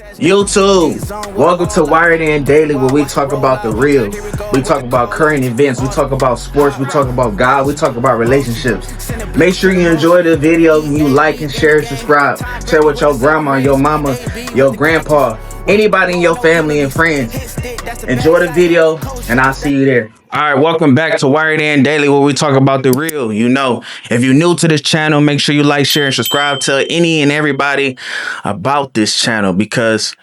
YouTube, welcome to Wired In Daily, where we talk about the real. We talk about current events. We talk about sports. We talk about God. We talk about relationships. Make sure you enjoy the video. You like and share, subscribe. Share with your grandma, your mama, your grandpa, anybody in your family and friends. Enjoy the video, and I'll see you there. All right, welcome back to Wired In Daily, where we talk about the real. If you're new to this channel, make sure you like, share, and subscribe. Tell any and everybody about this channel because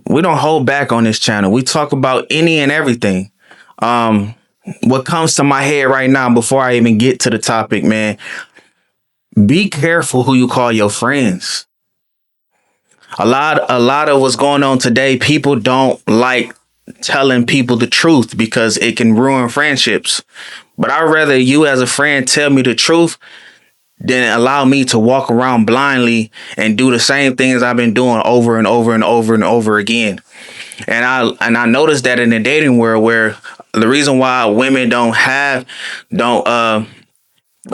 we don't hold back on this channel. We talk about any and everything. What comes to my head right now before I even get to the topic, man, be careful who you call your friends. A lot of what's going on today, people don't like telling people the truth because it can ruin friendships. But I'd rather you as a friend tell me the truth than allow me to walk around blindly and do the same things I've been doing over and over and over and over again. And I noticed that in the dating world, where the reason why women don't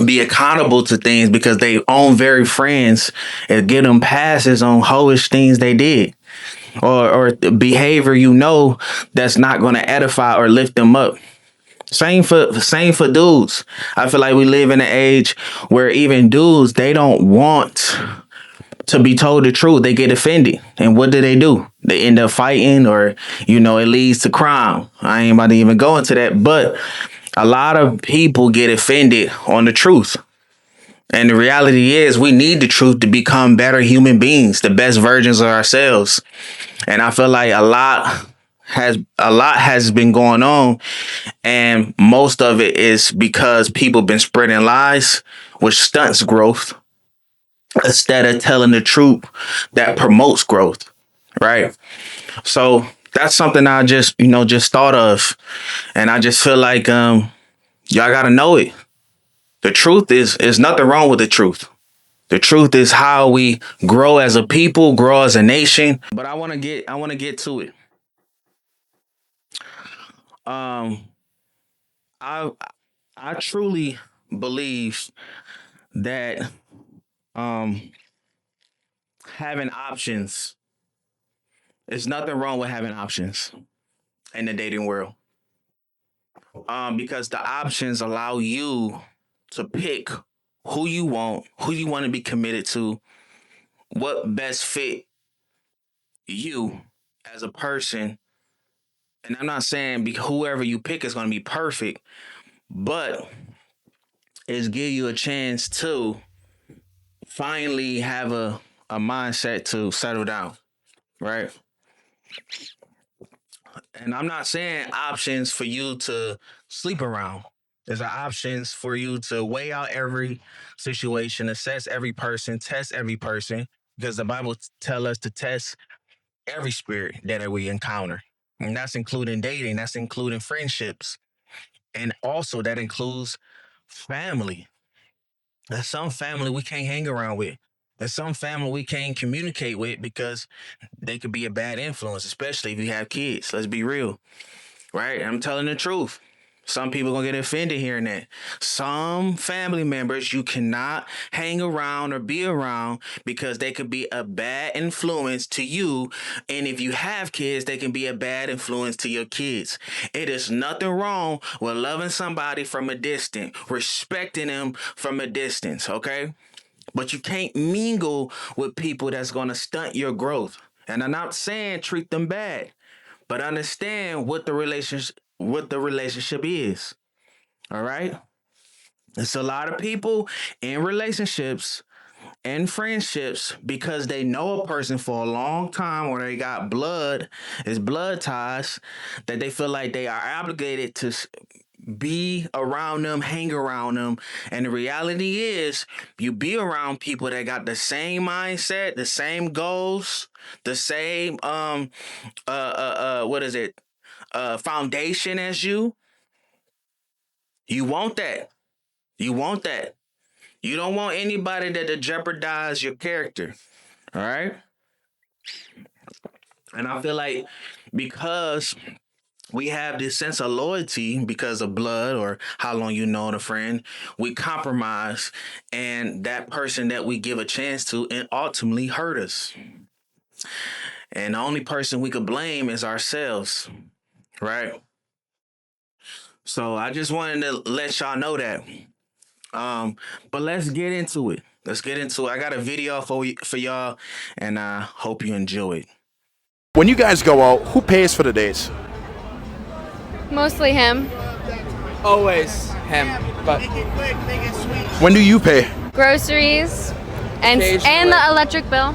be accountable to things because they own very friends and give them passes on hoish things they did or behavior that's not going to edify or lift them up. Same for dudes. I feel like we live in an age where even dudes, they don't want to be told the truth. They get offended. And what do? They end up fighting or, it leads to crime. I ain't about to even go into that. But a lot of people get offended on the truth. And the reality is we need the truth to become better human beings, the best versions of ourselves. And I feel like a lot has been going on, and most of it is because people been spreading lies, which stunts growth instead of telling the truth that promotes growth, right? So that's something I just thought of, and I just feel like y'all gotta know it. The truth is nothing wrong with the truth. The truth is how we grow as a people, grow as a nation. But I want to get to it. Um, I I truly believe that um having options, there's nothing wrong with having options in the dating world. Because the options allow you to pick who you want to be committed to, what best fit you as a person. And I'm not saying whoever you pick is going to be perfect, but it's give you a chance to finally have a mindset to settle down, right? And I'm not saying options for you to sleep around. There's options for you to weigh out every situation, assess every person, test every person, because the Bible tell us to test every spirit that we encounter. And that's including dating, that's including friendships, and also that includes family. There's some family we can't hang around with. There's some family we can't communicate with because they could be a bad influence, especially if you have kids. Let's be real, right? I'm telling the truth. Some people gonna get offended hearing that. Some family members you cannot hang around or be around because they could be a bad influence to you. And if you have kids, they can be a bad influence to your kids. It is nothing wrong with loving somebody from a distance, respecting them from a distance, okay? But you can't mingle with people that's gonna stunt your growth. And I'm not saying treat them bad, but understand what the relationship is. All right. It's a lot of people in relationships and friendships because they know a person for a long time or they got blood ties, that they feel like they are obligated to be around them, hang around them. And the reality is, you be around people that got the same mindset, the same goals, the same what is it? Foundation as you. You want that. You want that. You don't want anybody that to jeopardize your character. All right. And I feel like because we have this sense of loyalty because of blood or how long you know a friend, we compromise, and that person that we give a chance to and ultimately hurt us. And the only person we could blame is ourselves, right? So I just wanted to let y'all know that. But let's get into it. Let's get into it. I got a video for y'all, and I hope you enjoy it. When you guys go out, who pays for the dates? Mostly him. Always him, but When do you pay? Groceries and Occasionally. the electric bill.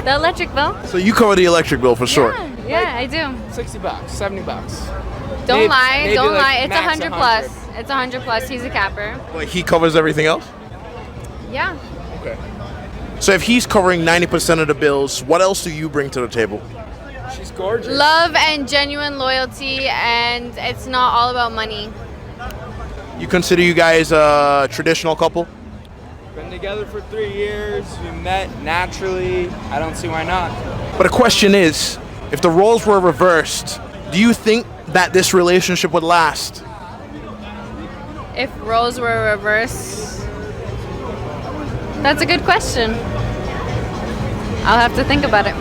The electric bill? So you cover the electric bill for sure. Yeah, I do. $60, $70. Don't Maybe- lie, maybe don't like lie. It's max 100 plus. It's 100 plus. He's a capper. Like he covers everything else? Yeah. So if he's covering 90% of the bills, what else do you bring to the table? She's gorgeous. Love and genuine loyalty, and it's not all about money. You consider you guys a traditional couple? Been together for 3 years. We met naturally. I don't see why not. But the question is, if the roles were reversed, do you think that this relationship would last? If roles were reversed, that's a good question. I'll have to think about it.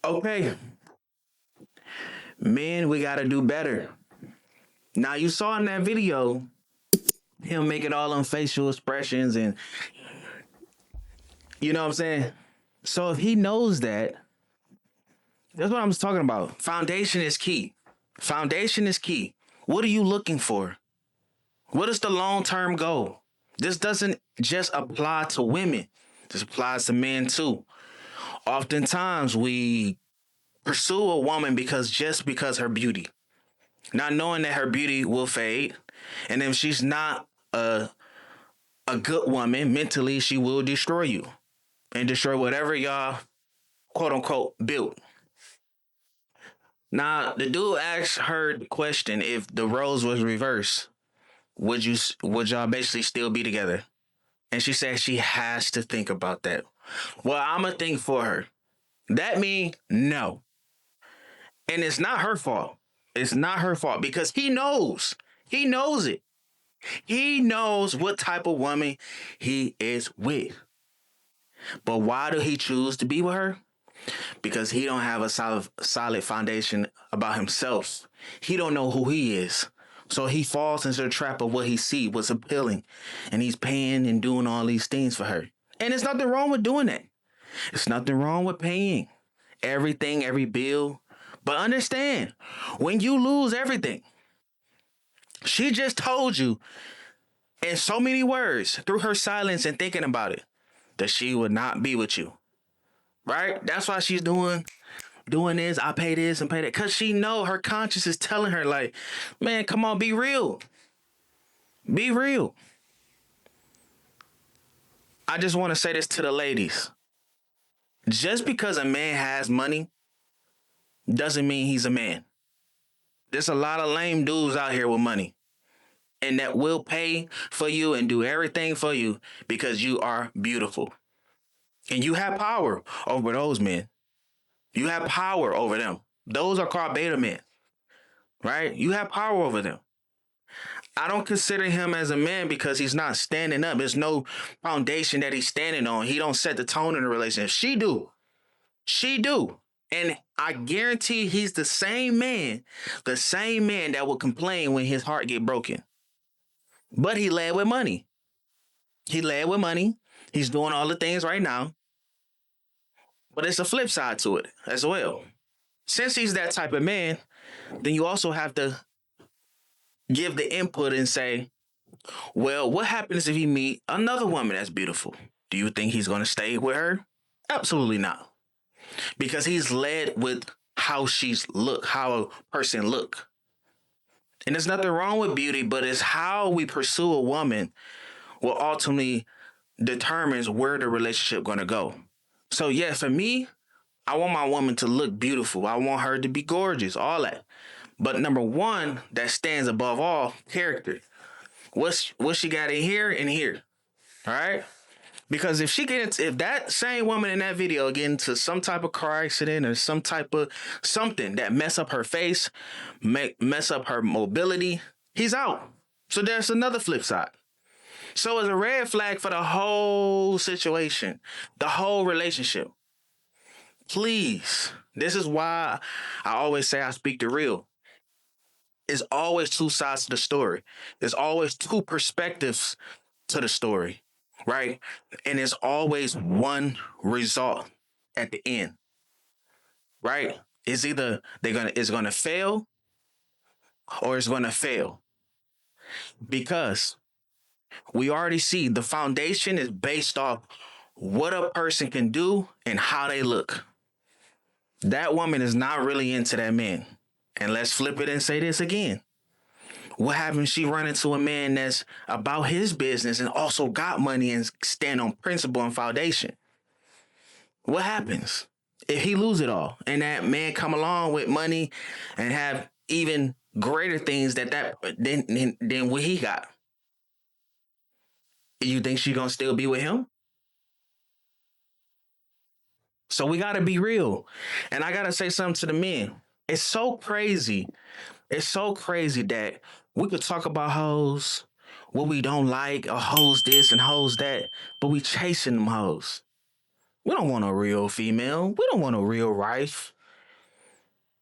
Okay. Men, we gotta do better. Now you saw in that video him making all them facial expressions and you know what I'm saying? So if he knows that, that's what I'm talking about. Foundation is key. Foundation is key. What are you looking for? What is the long-term goal? This doesn't just apply to women. This applies to men too. Oftentimes we pursue a woman because her beauty, not knowing that her beauty will fade, and if she's not a good woman mentally, she will destroy you and destroy whatever y'all quote unquote built. Now the dude asked her the question: if the roles was reversed, would y'all basically still be together? And she said she has to think about that. Well, I'ma think for her. That means no. And it's not her fault. It's not her fault because he knows. He knows it. He knows what type of woman he is with. But why do he choose to be with her? Because he don't have a solid foundation about himself. He don't know who he is. So he falls into the trap of what he see, what's appealing. And he's paying and doing all these things for her. And there's nothing wrong with doing that. There's nothing wrong with paying everything, every bill. But understand, when you lose everything, she just told you in so many words, through her silence and thinking about it, that she would not be with you. Right? That's why she's doing this. I pay this and pay that. Because she know her conscience is telling her, like, man, come on, be real. Be real. I just want to say this to the ladies. Just because a man has money doesn't mean he's a man. There's a lot of lame dudes out here with money. And that will pay for you and do everything for you because you are beautiful. And you have power over those men. You have power over them. Those are called beta men. Right? You have power over them. I don't consider him as a man because he's not standing up. There's no foundation that he's standing on. He don't set the tone in the relationship. She do. She do. And I guarantee he's the same man that will complain when his heart get broken. But he led with money. He led with money. He's doing all the things right now. But it's a flip side to it as well. Since he's that type of man, then you also have to give the input and say, well, what happens if he meet another woman that's beautiful? Do you think he's going to stay with her? Absolutely not. Because he's led with how how a person look. And there's nothing wrong with beauty, but it's how we pursue a woman will ultimately determines where the relationship going to go. So yeah, for me, I want my woman to look beautiful. I want her to be gorgeous, all that. But number one, that stands above all, character. What she got in here and here. All right? Because if that same woman in that video get into some type of car accident or some type of something that mess up her face, mess up her mobility, he's out. So there's another flip side. So it's a red flag for the whole situation, the whole relationship. Please, this is why I always say I speak the real. It's always two sides to the story. There's always two perspectives to the story, right? And there's always one result at the end, right? It's either it's gonna fail or it's gonna fail because we already see the foundation is based off what a person can do and how they look. That woman is not really into that man. And let's flip it and say this again. What happens if she run into a man that's about his business and also got money and stand on principle and foundation? What happens if he lose it all and that man come along with money and have even greater things than what he got? You think she gonna still be with him? So we gotta be real. And I gotta say something to the men. It's so crazy. It's so crazy that we could talk about hoes, what we don't like, or hoes this and hoes that, but we chasing them hoes. We don't want a real female. We don't want a real wife.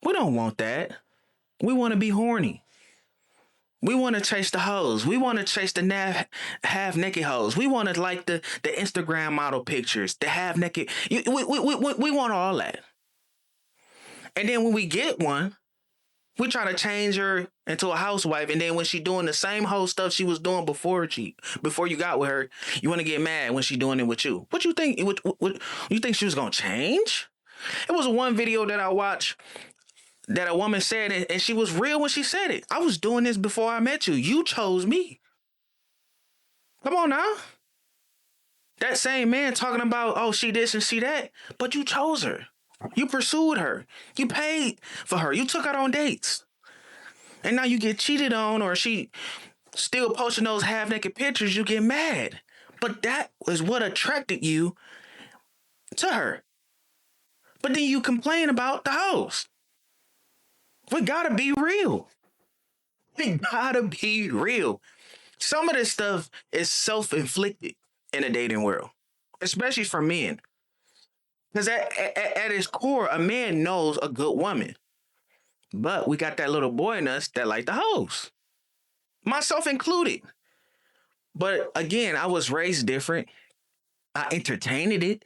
We don't want that. We want to be horny. We want to chase the hoes. We want to chase the half naked hoes. We want to like the Instagram model pictures, the half naked. We want all that. And then when we get one, we try to change her into a housewife. And then when she doing the same whole stuff she was doing before you got with her, you want to get mad when she doing it with you. What you think? What you think she was gonna change? It was one video that I watched that a woman said it, and she was real when she said it. I was doing this before I met you. You chose me. Come on now. That same man talking about, oh, she this and she that, but you chose her. You pursued her. You paid for her. You took her on dates. And now you get cheated on or she still posting those half-naked pictures, you get mad. But that was what attracted you to her. But then you complain about the hoes. We gotta be real. We gotta be real. Some of this stuff is self-inflicted in the dating world, especially for men. Because at its core, a man knows a good woman. But we got that little boy in us that like the hoes. Myself included. But again, I was raised different. I entertained it.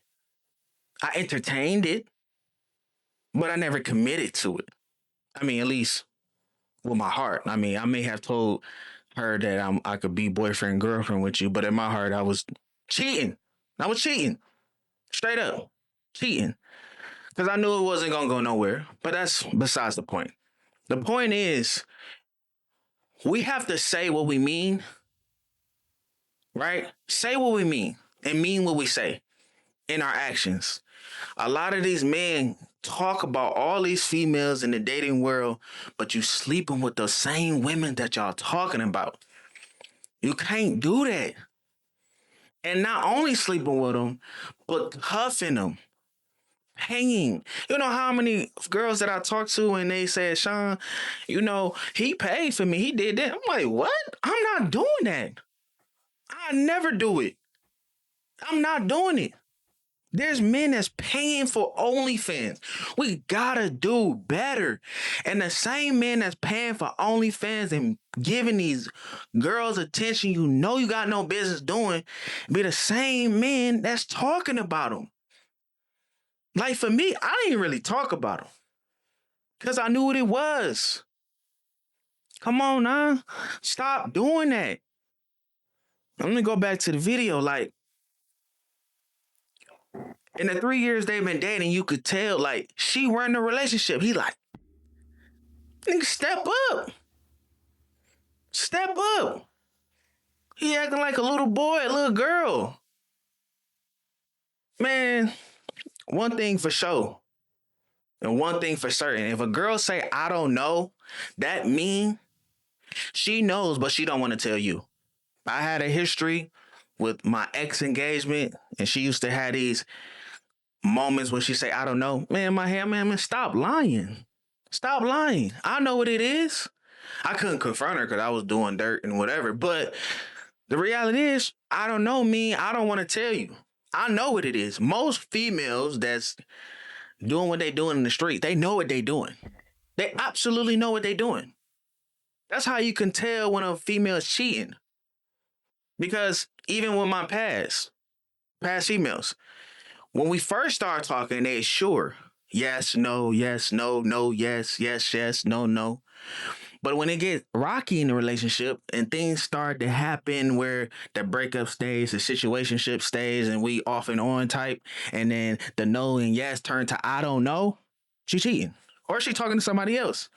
But I never committed to it. I mean, at least with my heart. I mean, I may have told her that I could be boyfriend, girlfriend with you. But in my heart, I was cheating. Straight up. Cheating. Because I knew it wasn't going to go nowhere. But that's besides the point. The point is, we have to say what we mean. Right? Say what we mean. And mean what we say. In our actions. A lot of these men talk about all these females in the dating world. But you sleeping with the same women that y'all talking about. You can't do that. And not only sleeping with them, but cuffing them. Hanging. You know how many girls that I talked to and they said, Sean, you know, he paid for me. He did that. I'm like, what? I'm not doing that. I never do it. I'm not doing it. There's men that's paying for OnlyFans. We gotta do better. And the same men that's paying for OnlyFans and giving these girls attention you know you got no business doing be the same men that's talking about them. Like for me, I didn't really talk about them because I knew what it was. Come on now. Stop doing that. Let me go back to the video. Like, in the 3 years they've been dating, you could tell, like, she run the relationship. He like, nigga, step up. Step up. He acting like a little boy, a little girl. Man, one thing for sure. And one thing for certain, if a girl say, I don't know, that mean she knows, but she don't want to tell you. I had a history with my ex engagement, and she used to have these moments when she say, I don't know. Man, my hair, man, stop lying. Stop lying. I know what it is. I couldn't confront her because I was doing dirt and whatever. But the reality is, I don't know me. I don't want to tell you. I know what it is. Most females that's doing what they doing in the street, they know what they doing. They absolutely know what they doing. That's how you can tell when a female is cheating. Because even with my past females, when we first start talking, they sure. Yes, no, no, yes, no, no. But when it gets rocky in the relationship and things start to happen where the breakup stage, the situationship stage, and we off and on type, and then the no and yes turn to I don't know, she cheating. Or she talking to somebody else.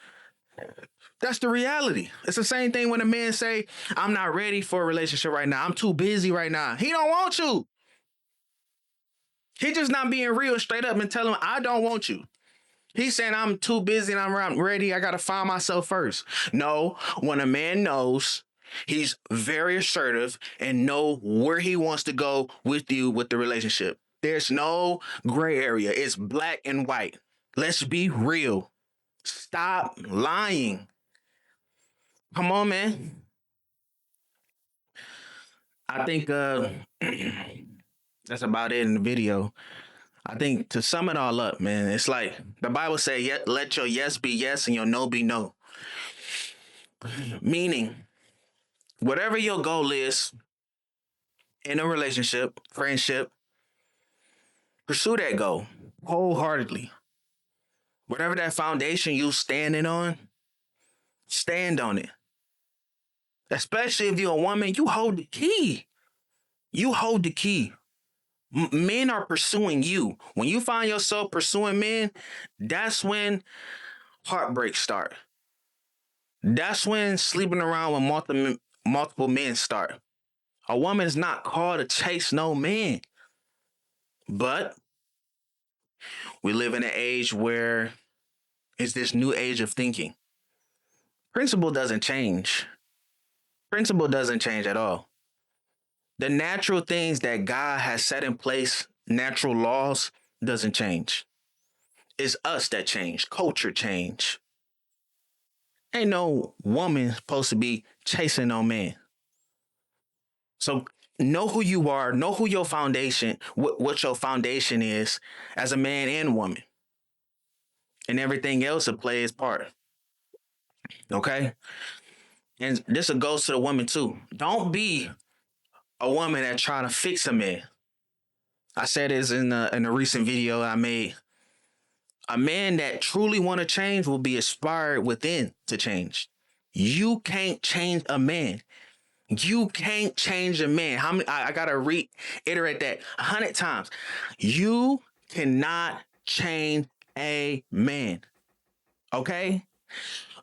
That's the reality. It's the same thing when a man say, I'm not ready for a relationship right now. I'm too busy right now. He don't want you. He just not being real straight up and telling him, I don't want you. He's saying I'm too busy and I'm ready. I got to find myself first. No, when a man knows, he's very assertive and know where he wants to go with you with the relationship. There's no gray area. It's black and white. Let's be real. Stop lying. Come on, man. I think that's about it in the video. I think to sum it all up, man, it's like the Bible says, let your yes be yes and your no be no. Meaning, whatever your goal is in a relationship, friendship, pursue that goal wholeheartedly. Whatever that foundation you standing on, stand on it. Especially if you're a woman, you hold the key. You hold the key. Men are pursuing you. When you find yourself pursuing men, that's when heartbreaks start. That's when sleeping around with multiple men start. A woman is not called to chase no man. But we live in an age where it's this new age of thinking. Principle doesn't change. Principle doesn't change at all. The natural things that God has set in place, natural laws, doesn't change. It's us that change. Culture change. Ain't no woman supposed to be chasing no man. So know who you are. Know who your foundation, what your foundation is as a man and woman. And everything else will play its part. Okay? And this goes to the woman too. Don't be a woman that try to fix a man. I said this in a recent video I made. A man that truly want to change will be inspired within to change. You can't change a man. You can't change a man. How many? I gotta reiterate that 100 times. You cannot change a man. Okay?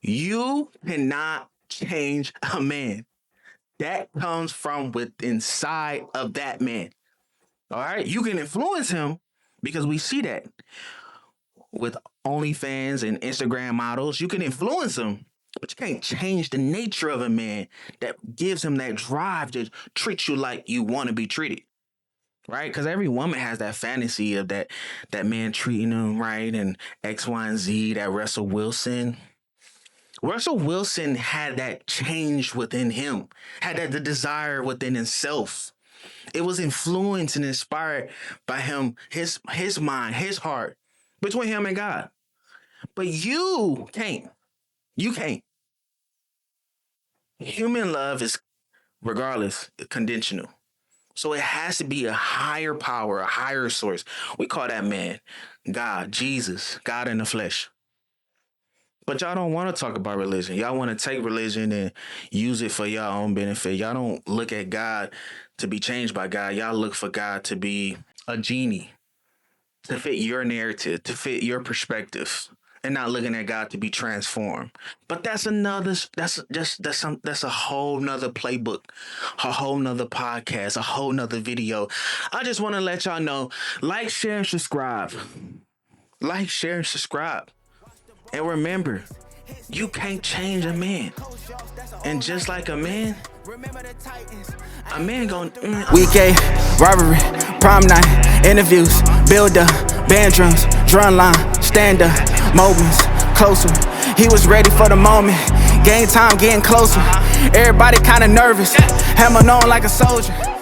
You cannot change a man. That comes from within inside of that man. All right? You can influence him because we see that with OnlyFans and Instagram models. You can influence him, but you can't change the nature of a man that gives him that drive to treat you like you want to be treated. Right? Because every woman has that fantasy of that man treating them right and X, Y, and Z, that Russell Wilson. Russell Wilson had that change within him, had the desire within himself. It was influenced and inspired by him, his mind, his heart, between him and God. But you can't. You can't. Human love is, regardless, conditional. So it has to be a higher power, a higher source. We call that man God, Jesus, God in the flesh. But y'all don't want to talk about religion. Y'all want to take religion and use it for your own benefit. Y'all don't look at God to be changed by God. Y'all look for God to be a genie, to fit your narrative, to fit your perspective, and not looking at God to be transformed. But that's a whole nother playbook, a whole nother podcast, a whole nother video. I just want to let y'all know, like, share, and subscribe. Like, share, and subscribe. And remember, you can't change a man. And just like a man gonna... Weekday, robbery, prom night, interviews, build up, band drums, drum line, stand up, moments, closer. He was ready for the moment. Game time getting closer. Everybody kinda nervous. Hammer on like a soldier.